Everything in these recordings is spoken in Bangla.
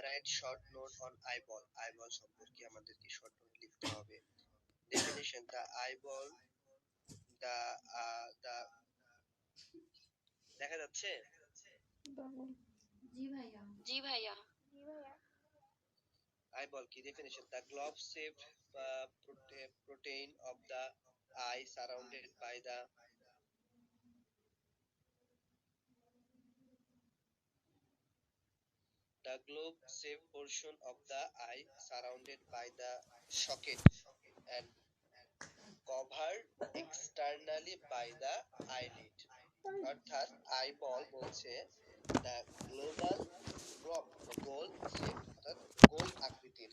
Right short note on eyeball. Eyeball সম্পর্কে আমাদেরকে শর্ট নোট লিখতে হবে। Definition: the eyeball, the the দেখা যাচ্ছে? জি ভাইয়া। eyeball কি definition: the globe shaped protein of the eye surrounded by the globe shaped portion of the eye surrounded by the socket and covered externally by the eyelid। অর্থাৎ আইবল বলছে the global globe, goal shape অর্থাৎ গোল আকৃতির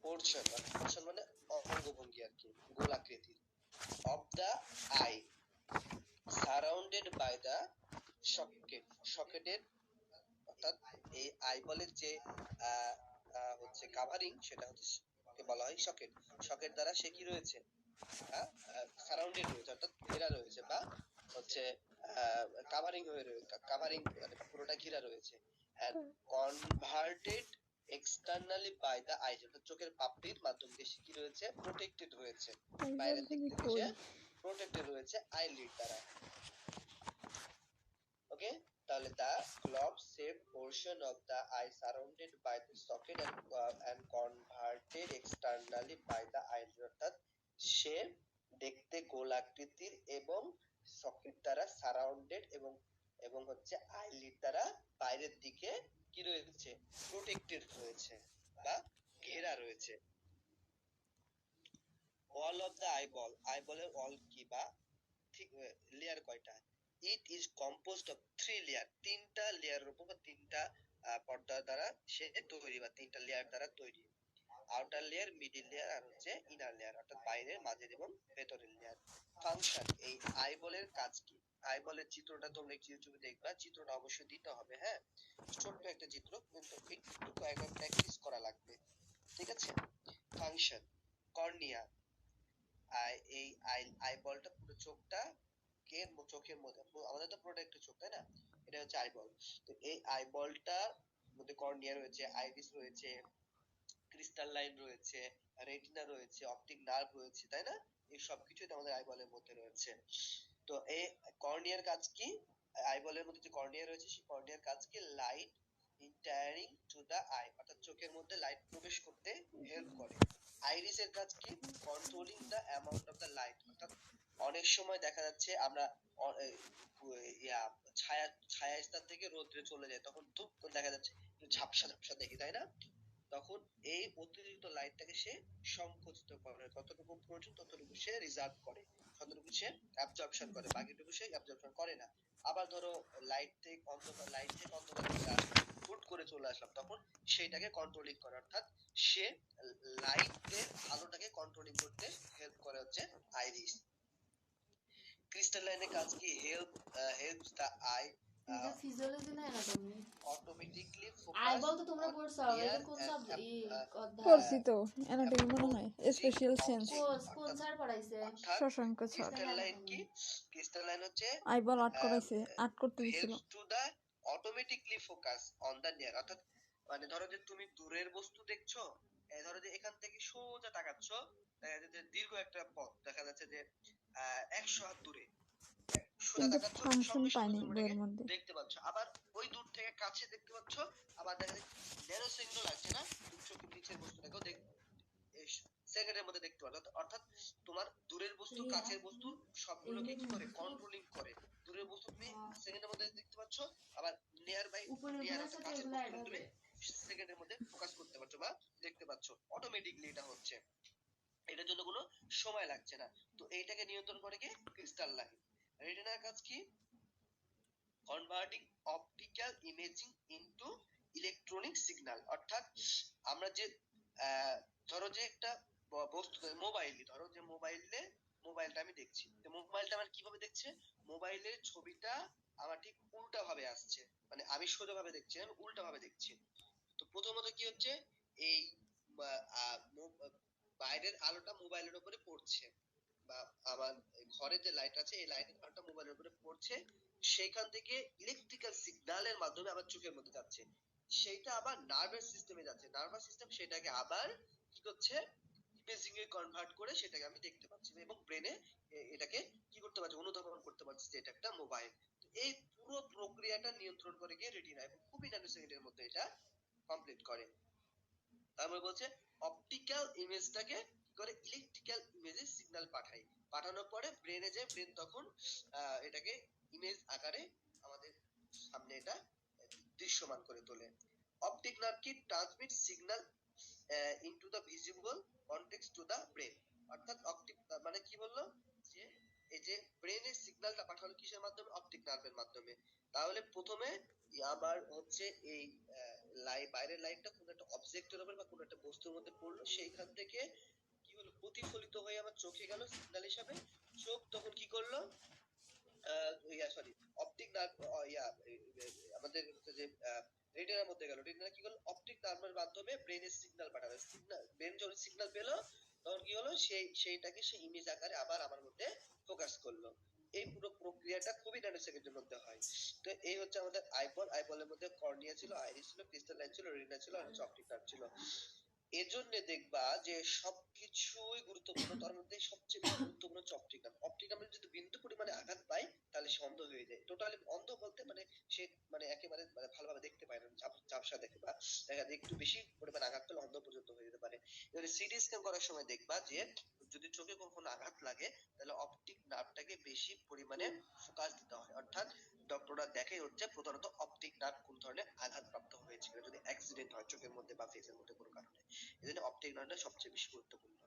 পোর্শন, পোর্শন মানে অঙ্গভঙ্গি আর কি, গোল আকৃতির, of the eye surrounded by the socket, সকেটের অর্থাৎ এই আইবলের যে হচ্ছে কাভারিং, সেটা হচ্ছে বলা হয় সকেট। সকেট দ্বারা সে কি রয়েছে, সারাউন্ডেড রয়েছে অর্থাৎ ঘেরা রয়েছে, বা হচ্ছে কাভারিং হয়ে রয়েছে, কাভারিং মানে পুরোটা ঘেরা রয়েছে। and converted externally by the eyes, অর্থাৎ চোখের পাপড়ির মাধ্যমে সে কি রয়েছে, প্রোটেক্টেড রয়েছে, বাইরের দিক থেকে সে প্রোটেক্টেড রয়েছে আইলিড দ্বারা। ওকে, তাহলে the globe shaped portion of the eye surrounded by the socket and converted externally by the eyelid, অর্থাৎ সে দেখতে গোলাকৃতির এবং সকেট দ্বারা সারাউন্ডেড এবং এবং হচ্ছে আইলিড দ্বারা বাইরের দিকে কি রয়েছে, প্রোটেক্টেড রয়েছে বা ঘেরা রয়েছে। ওয়াল অফ দ্য আইবল, আইবলের ওয়াল কি বা ঠিক লেয়ার কয়টা? It is composed of 3 layer, তিনটা লেয়ারের উপর বা তিনটা পর্দা দ্বারা সে তৈরি বা তিনটা লেয়ার দ্বারা তৈরি। আউটার লেয়ার, মিডিল লেয়ার আর হচ্ছে ইনার লেয়ার, অর্থাৎ বাইরের, মাঝের এবং ভেতরের লেয়ার। ফাংশন: এই আইবলের কাজ কি? আইবলের চিত্রটা তোমরা ইউটিউবে দেখবা, চিত্রটা অবশ্যই দিতে হবে, হ্যাঁ, ছোট্ট একটা চিত্র, কিন্তু একটু কয়েকবার প্র্যাকটিস করা লাগবে, ঠিক আছে? ফাংশন: কর্নিয়া, এই আইবলটা পুরো চোখটা কে চোখের মধ্যে, আমাদের তো পুরোটা একটা চোখ, তাই না? এটা হচ্ছে আইবল। তো এই আইবলটা মধ্যে কর্নিয়া রয়েছে, আইরিস রয়েছে, ক্রিস্টাল লাইন রয়েছে, রেটিনা রয়েছে, অপটিক নার্ভ রয়েছে, তাই না? এই সব কিছুই আমাদের আইবলের মধ্যে রয়েছে। তো এই কর্নিয়ার কাজ কি? আইবলের মধ্যে যে কর্নিয়া রয়েছে, সেই কর্নিয়ার কাজ কি? Light entering to the eye, অর্থাৎ চোখের মধ্যে লাইট প্রবেশ করতে হেল্প করে। আইরিসের কাজ কি? Controlling the amount of the light, অর্থাৎ অনেক সময় দেখা যাচ্ছে আমরা ছায়া ছায়া স্থান থেকে রোদ্রে চলে যায়, তখন ধূপ করে দেখা যাচ্ছে ঝাপসা ঝাপসা দেখি, তাই না? তখন এই অতিরিক্ত লাইটটাকে সে সংকুচিত করে, যতটুকু প্রয়োজন ততটুকু সে রিজার্ভ করে, যতটুকু সে অ্যাবজর্পশন করে, বাকিটুকু সে অ্যাবজর্পশন করে না। আবার ধরো লাইট থেকে অন্ধকার হুট করে চলে আসলাম, তখন সেটাকে কন্ট্রোলিং করে, অর্থাৎ সে লাইটের আলোটাকে কন্ট্রোলিং করতে হেল্প করে হচ্ছে আইরিস। ক্রিস্টাল লাইনের কাজ কি? হেল্পস দা আই এটা ফিজিওলজি না অ্যানাটমি? অটোমেটিকলি আইবল তো তোমরা পড়ছো, এটা কোন সাবজেক্ট অধ্যায়? পড়ছি তো, অ্যানাটমি মনে হয় স্পেশাল সেন্স। কোন স্যার পড়াইছে? শশাঙ্ক স্যার। ক্রিস্টাল লাইন কি? ক্রিস্টাল লাইন হচ্ছে আইবল আর্ট করাইছে, আর্ট করতে দিছিল। Helps to the automatically focus on the near, অর্থাৎ মানে ধরো যে তুমি দূরের বস্তু দেখছো, ধরো যে এখান থেকে সোজা তাকাচ্ছ, দেখা যাচ্ছে যে দীর্ঘ একটা পথ দেখা যাচ্ছে যে 100 হাত দূরে, সোজা কিন্তু তাকাচ্ছ, ফাংশন সঙ্গে পাইনি সঙ্গে বইয়ের ওটাকে মধ্যে। দেখতে পাচ্ছ, আবার ওই দূর থেকে কাছে দেখতে পাচ্ছ, আবার দেখা যাচ্ছে ন্যানো সেকেন্ড লাগছে না, তুমি চোখের নিচের বস্তুটাকেও সেকেন্ডের মধ্যে দেখতে পাচ্ছ, অর্থাৎ তোমার দূরের বস্তু কাছের বস্তু সবগুলোকে কি করে, কন্ট্রোলিং করে। দূরের বস্তু তুমি সেকেন্ডের মধ্যে দেখতে পাচ্ছ, আবার নিয়ার বাই নিয়ার অর্থাৎ কাছের বস্তু তুমি সেকেন্ডের মধ্যে ফোকাস করতে পারছো বা দেখতে পাচ্ছ, অটোমেটিকলি এটা হচ্ছে, এটার জন্য কোনো সময় লাগছে না। তো এইটাকে নিয়ন্ত্রণ করে কে? Crystal line. রেটিনার কাজ কি? Converting optical imaging into electronic signal, অর্থাৎ আমরা যে ধরো যে একটা বস্তু, মোবাইল ধরো যে মোবাইলটা আমি দেখছি, তো মোবাইলটা আমার কিভাবে দেখছে, মোবাইলের ছবিটা আমার ঠিক উল্টা ভাবে আসছে, মানে আমি সোজা ভাবে দেখছি, আমি উল্টা ভাবে দেখছি। তো প্রথমত কি হচ্ছে, এই বাইরের আলোটা মোবাইলের উপরে পড়ছে, বা আমার ঘরে যে লাইট আছে এই লাইটের আলোটা মোবাইলের উপরে পড়ছে, সেখান থেকে ইলেকট্রিক্যাল সিগন্যালের মাধ্যমে আমার চোখের মধ্যে যাচ্ছে। সেইটা আবার নার্ভাস সিস্টেমে যাচ্ছে, নার্ভাস সিস্টেম সেটাকে আবার কি করছে, ইমেজিং এ কনভার্ট করে সেটাকে আমি দেখতে পাচ্ছি এবং ব্রেনে এটাকে কি করতে পারছি, অনুধাবন করতে পারছি যে এটা একটা মোবাইল। এই পুরো প্রক্রিয়াটা নিয়ন্ত্রণ করে গিয়ে রেটিনা এবং খুবই ন্যানো সেকেন্ডের মধ্যে এটা কমপ্লিট করে। তারপরে বলছে অপটিক্যাল ইমেজটাকে কি করে, ইলেকট্রিক্যাল ইমেজে সিগন্যাল পাঠায়, পাঠানোর পরে ব্রেনে যায়, ব্রেন তখন এটাকে ইমেজ আকারে আমাদের সামনে এটা দৃশ্যমান করে তোলে। অপটিক নার্ভ কি transmit signal into the visible context to the brain. অর্থাৎ অপটিক মানে কি বললো, যে এই যে ব্রেনের সিগন্যালটা পাঠানো কিসের মাধ্যমে, অপটিক নার্ভের মাধ্যমে। তাহলে প্রথমে আমার হচ্ছে এই বাইরের লাইটটা কোনো একটা অবজেক্টের উপর বা কোনো একটা বস্তুর মধ্যে পড়লো, সেইখান থেকে কি হলো, প্রতিফলিত হয়ে আমার চোখে গেল সিগন্যাল হিসাবে। চোখ তখন কি করলো, সরি, অপটিক নার্ভ আমাদের হচ্ছে যে রেটিনার মধ্যে গেল, রেটিনা কি করলো, অপটিক নার্ভের মাধ্যমে ব্রেনের সিগন্যাল পাঠাবে, সিগন্যাল ব্রেন যখন সিগন্যাল পেলো তখন কি হলো, সেইটাকে সেই ইমেজ আকারে আবার আমার মধ্যে ফোকাস করলো। এই পুরো প্রক্রিয়াটা খুবই ন্যানো সেকেন্ডের মধ্যে হয়। তো এই হচ্ছে আমাদের আইবল, আইবলের মধ্যে কর্নিয়া ছিল, আইরিস ছিল, ক্রিস্টাল লাইন ছিল, রেটিনা ছিল, আর হচ্ছে অপটিক নার্ভ ছিল। এজন্য দেখবা যে সবকিছুই গুরুত্বপূর্ণ, তার মধ্যে সবচেয়ে বেশি গুরুত্বপূর্ণ হচ্ছে অপটিক নার্ভ। অপটিক নার্ভ যদি বিন্দু পরিমাণে আঘাত পায় তাহলে সে অন্ধ হয়ে যায়, টোটালি অন্ধ বলতে মানে সে মানে একেবারে মানে ভালোভাবে দেখতে পায় না, ঝাপসা দেখে, বা দেখা যায় একটু বেশি পরিমাণে আঘাত পেলে অন্ধ পর্যন্ত হয়ে যেতে পারে। এবারে সিটি স্ক্যান করার সময় দেখবা যে যদি চোখে কখনো আঘাত লাগে তাহলে অপটিক নার্ভটাকে বেশি পরিমাণে ফোকাস দিতে হয়, অর্থাৎ ডক্টররা দেখে হচ্ছে প্রধানত অপটিক নার্ভ কোন ধরনের আঘাতপ্রাপ্ত হয়েছিল, যদি অ্যাক্সিডেন্ট হয় চোখের মধ্যে বা ফেসের মধ্যে কোনো কারণে। এজন্য অপটিক নার্ভটা সবচেয়ে বেশি গুরুত্বপূর্ণ।